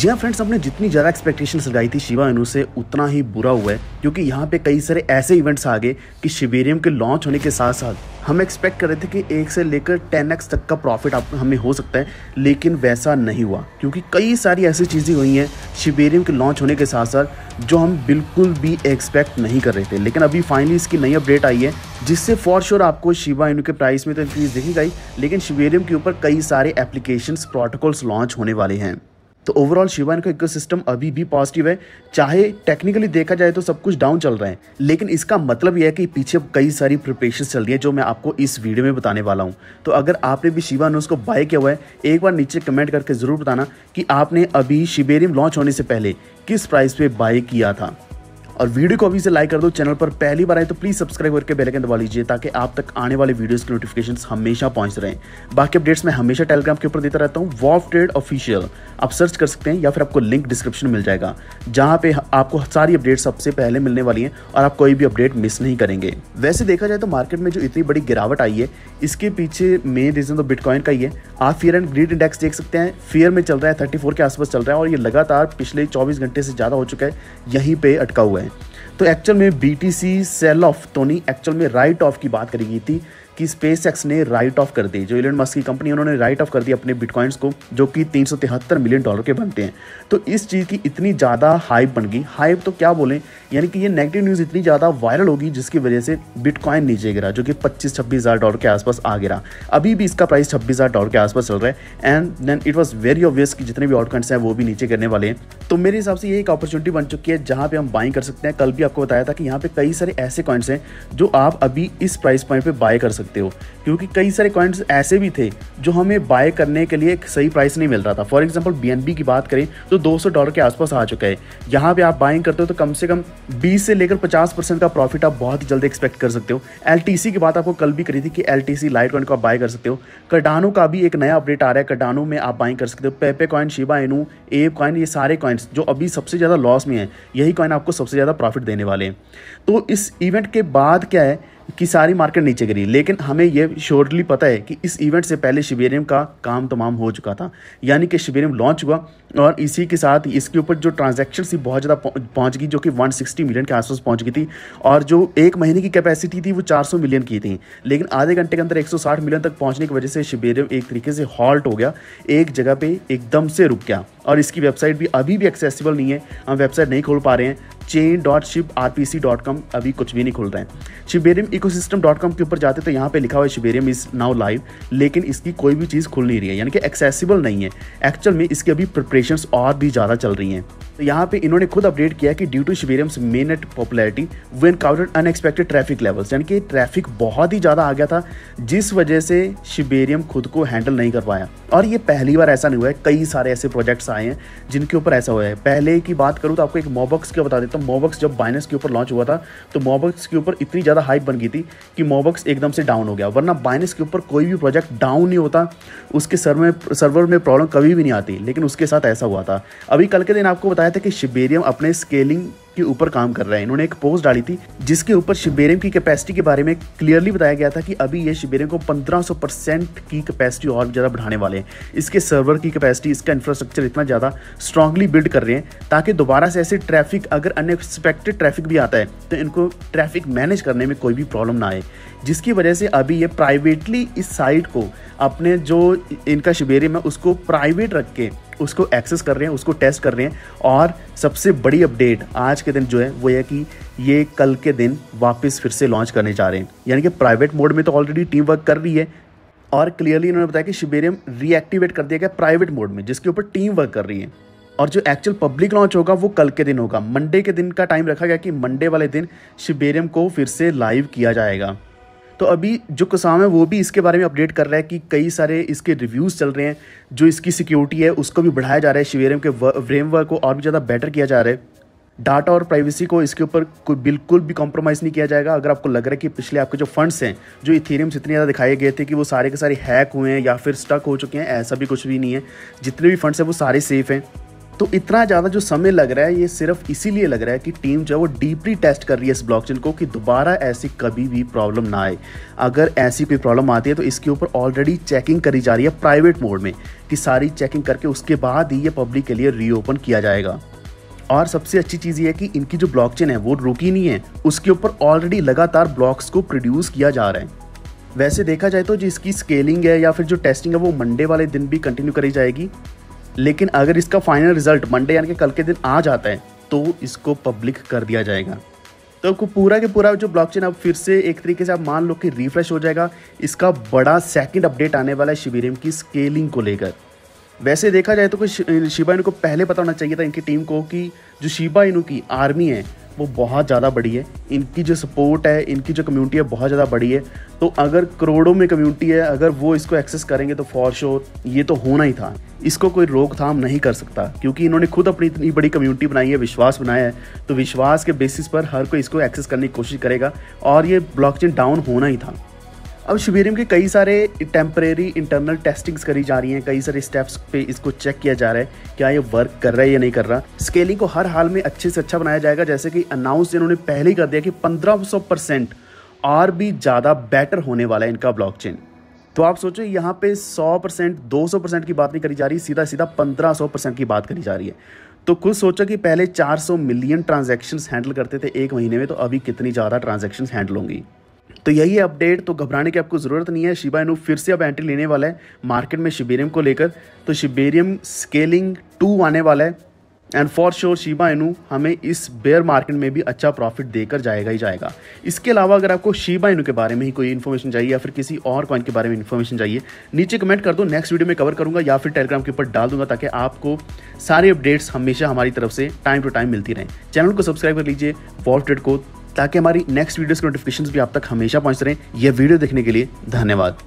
जी हाँ फ्रेंड्स, हमने जितनी ज़्यादा एक्सपेक्टेशंस लगाई थी शिबा इनू से उतना ही बुरा हुआ है, क्योंकि यहाँ पे कई सारे ऐसे इवेंट्स आ गए कि शिबेरियम के लॉन्च होने के साथ साथ हम एक्सपेक्ट कर रहे थे कि 1 से लेकर 10x तक का प्रॉफिट हमें हो सकता है, लेकिन वैसा नहीं हुआ क्योंकि कई सारी ऐसी चीज़ें हुई हैं शिबेरियम के लॉन्च होने के साथ साथ जो हम बिल्कुल भी एक्सपेक्ट नहीं कर रहे थे। लेकिन अभी फाइनली इसकी नई अपडेट आई है जिससे फॉर श्योर आपको शिबा इनू के प्राइस में तो इंक्रीज दिखेगा ही, लेकिन शिबेरियम के ऊपर कई सारे एप्लीकेशंस प्रोटोकॉल्स लॉन्च होने वाले हैं। तो ओवरऑल शिबा इनू का इकोसिस्टम अभी भी पॉजिटिव है। चाहे टेक्निकली देखा जाए तो सब कुछ डाउन चल रहा है, लेकिन इसका मतलब यह है कि पीछे कई सारी प्रिपरेशंस चल रही है जो मैं आपको इस वीडियो में बताने वाला हूं। तो अगर आपने भी शिबा इनू को बाय किया हुआ है, एक बार नीचे कमेंट करके ज़रूर बताना कि आपने अभी शिबेरियम लॉन्च होने से पहले किस प्राइस पे बाय किया था। और वीडियो को अभी से लाइक कर दो। चैनल पर पहली बार आए तो प्लीज़ सब्सक्राइब करके बेल आइकन दबा लीजिए ताकि आप तक आने वाले वीडियोस की नोटिफिकेशंस हमेशा पहुंच रहें। बाकी अपडेट्स मैं हमेशा टेलीग्राम के ऊपर देता रहता हूं, वॉल्फ ट्रेड ऑफिशियल आप सर्च कर सकते हैं या फिर आपको लिंक डिस्क्रिप्शन में मिल जाएगा, जहां पे आपको सारी अपडेट सबसे पहले मिलने वाली हैं और आप कोई भी अपडेट मिस नहीं करेंगे। वैसे देखा जाए तो मार्केट में जो इतनी बड़ी गिरावट आई है इसके पीछे मेन रीजन तो बिटकॉइन का ही है। आप फियर एंड ग्रीड इंडेक्स देख सकते हैं, फियर में चल रहा है, 34 के आसपास चल रहा है और ये लगातार पिछले 24 घंटे से ज़्यादा हो चुका है, यहीं पे अटका हुआ है। तो एक्चुअल में BTC सेल ऑफ तो नहीं, एक्चुअल में राइट ऑफ की बात करी गई थी कि SpaceX ने राइट ऑफ कर दी, जो इलन मस्क की कंपनी उन्होंने राइट ऑफ कर दी अपने बिटकॉइंस को, जो कि $373 मिलियन के बनते हैं। तो इस चीज़ की इतनी ज़्यादा हाइप बन गई, हाइप तो क्या बोलें, यानी कि ये नेगेटिव न्यूज़ इतनी ज़्यादा वायरल होगी जिसकी वजह से बिटकॉइन नीचे गिरा, जो कि $25-26 के आसपास आ गिरा। अभी भी इसका प्राइस $26,000 के आसपास चल रहा है and then it was very obvious कि जितने भी आउटकम्स हैं वो भी नीचे गिरने वाले हैं। तो मेरे हिसाब से ये एक अपॉर्चुनिटी बन चुकी है जहाँ पे हम बाइंग कर सकते हैं। कल भी आपको बताया था कि यहाँ पे कई सारे ऐसे कॉइन्स हैं जो आप अभी इस प्राइस पॉइंट पे बाय कर सकते हो, क्योंकि कई सारे कॉइन्स ऐसे भी थे जो हमें बाय करने के लिए एक सही प्राइस नहीं मिल रहा था। फॉर एग्जांपल BNB की बात करें तो $200 के आसपास आ चुका है। यहाँ पे आप बाइंग करते हो तो कम से कम 20 से लेकर 50% का प्रॉफिट आप बहुत ही जल्दी एक्सपेक्ट कर सकते हो। LTC की बात आपको कल भी करी थी कि LTC लाइट कॉइन को आप बाय कर सकते हो। कार्डानो का भी एक नया अपडेट आ रहा है, कार्डानो में आप बाइंग कर सकते हो। Pepe coin, Shiba Inu, ape coin, ये सारे कॉइन्स जो अभी सबसे ज़्यादा लॉस में है, यही कॉइन आपको सबसे ज़्यादा प्रॉफिट देने वाले हैं। तो इस इवेंट के बाद क्या है कि सारी मार्केट नीचे गिरी, लेकिन हमें यह श्योरली पता है कि इस इवेंट से पहले शिबेरियम का काम तमाम हो चुका था, यानी कि शिबेरियम लॉन्च हुआ और इसी के साथ इसके ऊपर जो ट्रांजैक्शन थी बहुत ज़्यादा पहुंच गई, जो कि 160 मिलियन के आसपास पहुंच गई थी और जो एक महीने की कैपेसिटी थी वो 400 मिलियन की थी, लेकिन आधे घंटे के अंदर 160 मिलियन तक पहुंचने की वजह से शिबेरियम एक तरीके से हॉल्ट हो गया, एक जगह पे एकदम से रुक गया और इसकी वेबसाइट भी अभी भी एक्सेसिबल नहीं है। हम वेबसाइट नहीं खोल पा रहे हैं, chain.shibrpc.com अभी कुछ भी नहीं खुल रहा है। शिबेरियम ecosystem.com के ऊपर जाते तो यहाँ पे लिखा हुआ है शिबेरियम इज नाउ लाइव, लेकिन इसकी कोई भी चीज़ खुल नहीं रही है, यानी कि एक्सेसिबल नहीं है। एक्चुअल में इसकी अभी प्रिपरेशंस और भी ज़्यादा चल रही हैं। तो यहाँ पे इन्होंने खुद अपडेट किया कि due to Shibarium's mainnet popularity we encountered unexpected traffic levels, यानी कि ट्रैफिक बहुत ही ज़्यादा आ गया था जिस वजह से शिबेरियम खुद को हैंडल नहीं कर पाया। और ये पहली बार ऐसा नहीं हुआ है, कई सारे ऐसे प्रोजेक्ट्स आए हैं जिनके ऊपर ऐसा हुआ है। पहले की बात करूँ तो आपको एक मोबक्स का बता देता हूँ। मोबक्स जब बाइनेंस के ऊपर लॉन्च हुआ था तो मोबक्स के ऊपर इतनी ज़्यादा हाइप बन गई थी कि मोबक्स एकदम से डाउन हो गया, वरना बाइनेंस के ऊपर कोई भी प्रोजेक्ट डाउन नहीं होता, उसके सर्वर में प्रॉब्लम कभी भी नहीं आती, लेकिन उसके साथ ऐसा हुआ था। अभी कल के दिन आपको बताया था कि शिबेरियम अपने स्केलिंग के ऊपर काम कर रहा है। इन्होंने एक पोस्ट डाली थी जिसके ऊपर शिबेरियम की कैपेसिटी के बारे में क्लियरली बताया गया था कि अभी ये शिबेरियम को 1500% की कैपेसिटी और ज़्यादा बढ़ाने वाले हैं। इसके सर्वर की कैपेसिटी, इसका इंफ्रास्ट्रक्चर इतना ज़्यादा स्ट्रांगली बिल्ड कर रहे हैं ताकि दोबारा से ऐसे ट्रैफिक, अगर अनएक्सपेक्टेड ट्रैफिक भी आता है तो इनको ट्रैफिक मैनेज करने में कोई भी प्रॉब्लम ना आए, जिसकी वजह से अभी ये प्राइवेटली इस साइट को, अपने जो इनका शिबेरियम है उसको प्राइवेट रख के उसको एक्सेस कर रहे हैं, उसको टेस्ट कर रहे हैं। और सबसे बड़ी अपडेट आज के दिन जो है वो है कि ये कल के दिन वापस फिर से लॉन्च करने जा रहे हैं, यानी कि प्राइवेट मोड में तो ऑलरेडी टीम वर्क कर रही है और क्लियरली इन्होंने बताया कि शिबेरियम रीएक्टिवेट कर दिया गया प्राइवेट मोड में, जिसके ऊपर टीम वर्क कर रही है। और जो एक्चुअल पब्लिक लॉन्च होगा वो कल के दिन होगा, मंडे के दिन का टाइम रखा गया कि मंडे वाले दिन शिबेरियम को फिर से लाइव किया जाएगा। तो अभी जो कुसाम है वो भी इसके बारे में अपडेट कर रहा है कि कई सारे इसके रिव्यूज़ चल रहे हैं, जो इसकी सिक्योरिटी है उसको भी बढ़ाया जा रहा है, शिबेरियम के फ्रेमवर्क को और भी ज़्यादा बेटर किया जा रहा है, डाटा और प्राइवेसी को इसके ऊपर कोई बिल्कुल भी कॉम्प्रोमाइज़ नहीं किया जाएगा। अगर आपको लग रहा है कि पिछले आपके जो फंड्स हैं, जो इथेरियम से इतने ज़्यादा दिखाए गए थे कि वो सारे के सारे हैक हुए हैं या फिर स्टक हो चुके हैं, ऐसा भी कुछ भी नहीं है। जितने भी फंड्स हैं वो सारे सेफ़ हैं। तो इतना ज़्यादा जो समय लग रहा है ये सिर्फ इसीलिए लग रहा है कि टीम जो है वो डीपली टेस्ट कर रही है इस ब्लॉकचेन को कि दोबारा ऐसी कभी भी प्रॉब्लम ना आए। अगर ऐसी कोई प्रॉब्लम आती है तो इसके ऊपर ऑलरेडी चेकिंग करी जा रही है प्राइवेट मोड में, कि सारी चेकिंग करके उसके बाद ही ये पब्लिक के लिए रीओपन किया जाएगा। और सबसे अच्छी चीज़ ये है कि इनकी जो ब्लॉकचेन है वो रुकी नहीं है, उसके ऊपर ऑलरेडी लगातार ब्लॉक्स को प्रोड्यूस किया जा रहा है। वैसे देखा जाए तो जिसकी स्केलिंग है या फिर जो टेस्टिंग है वो मंडे वाले दिन भी कंटिन्यू करी जाएगी, लेकिन अगर इसका फाइनल रिजल्ट मंडे यानी कि कल के दिन आ जाता है तो इसको पब्लिक कर दिया जाएगा। तो आपको पूरा के पूरा जो ब्लॉकचेन अब फिर से एक तरीके से आप मान लो कि रिफ्रेश हो जाएगा। इसका बड़ा सेकंड अपडेट आने वाला है शिबेरियम की स्केलिंग को लेकर। वैसे देखा जाए तो कोई शिबा इनू को पहले पता होना चाहिए था इनकी टीम को कि जो शिबा इनू की आर्मी है वो बहुत ज़्यादा बड़ी है, इनकी जो सपोर्ट है, इनकी जो कम्युनिटी है बहुत ज़्यादा बड़ी है। तो अगर करोड़ों में कम्युनिटी है, अगर वो इसको एक्सेस करेंगे तो फॉर श्योर ये तो होना ही था। इसको कोई रोकथाम नहीं कर सकता क्योंकि इन्होंने खुद अपनी इतनी बड़ी कम्युनिटी बनाई है, विश्वास बनाया है। तो विश्वास के बेसिस पर हर कोई इसको एक्सेस करने की कोशिश करेगा और ये ब्लॉकचेन डाउन होना ही था। अब शिबेरियम के कई सारे टेम्परेरी इंटरनल टेस्टिंग्स करी जा रही हैं, कई सारे स्टेप्स पे इसको चेक किया जा रहा है क्या ये वर्क कर रहा है या नहीं कर रहा। स्केलिंग को हर हाल में अच्छे से अच्छा बनाया जाएगा, जैसे कि अनाउंस इन्होंने पहले ही कर दिया कि 1500% और भी ज़्यादा बेटर होने वाला है इनका ब्लॉकचेन। तो आप सोचो यहाँ पे 100% 200% की बात नहीं करी जा रही, सीधा सीधा 1500% की बात करी जा रही है। तो खुद सोचो कि पहले 400 मिलियन ट्रांजैक्शंस हैंडल करते थे एक महीने में, तो अभी कितनी ज़्यादा ट्रांजैक्शंस हैंडल होंगी। तो यही है अपडेट। तो घबराने की आपको ज़रूरत नहीं है। शिबा इनू फिर से अब एंट्री लेने वाला है मार्केट में शिबेरियम को लेकर। तो शिबेरियम स्केलिंग 2 आने वाला है and for sure Shiba Inu हमें इस बेयर मार्केट में भी अच्छा प्रॉफिट देकर जाएगा ही जाएगा। इसके अलावा अगर आपको शिबा इनू के बारे में ही कोई इन्फॉर्मेशन चाहिए या फिर किसी और कॉइन के बारे में इन्फॉर्मेशन चाहिए, नीचे कमेंट कर दो, नेक्स्ट वीडियो में कवर करूंगा या फिर टेलीग्राम के ऊपर डाल दूंगा, ताकि आपको सारे अपडेट्स हमेशा हमारी तरफ से टाइम टू टाइम मिलती रहें। चैनल को सब्सक्राइब कर लीजिए वॉल्ट ट्रेड को, ताकि हमारी नेक्स्ट वीडियोस के नोटिफिकेशंस भी आप तक हमेशा पहुंचते रहें। यह वीडियो देखने के लिए धन्यवाद।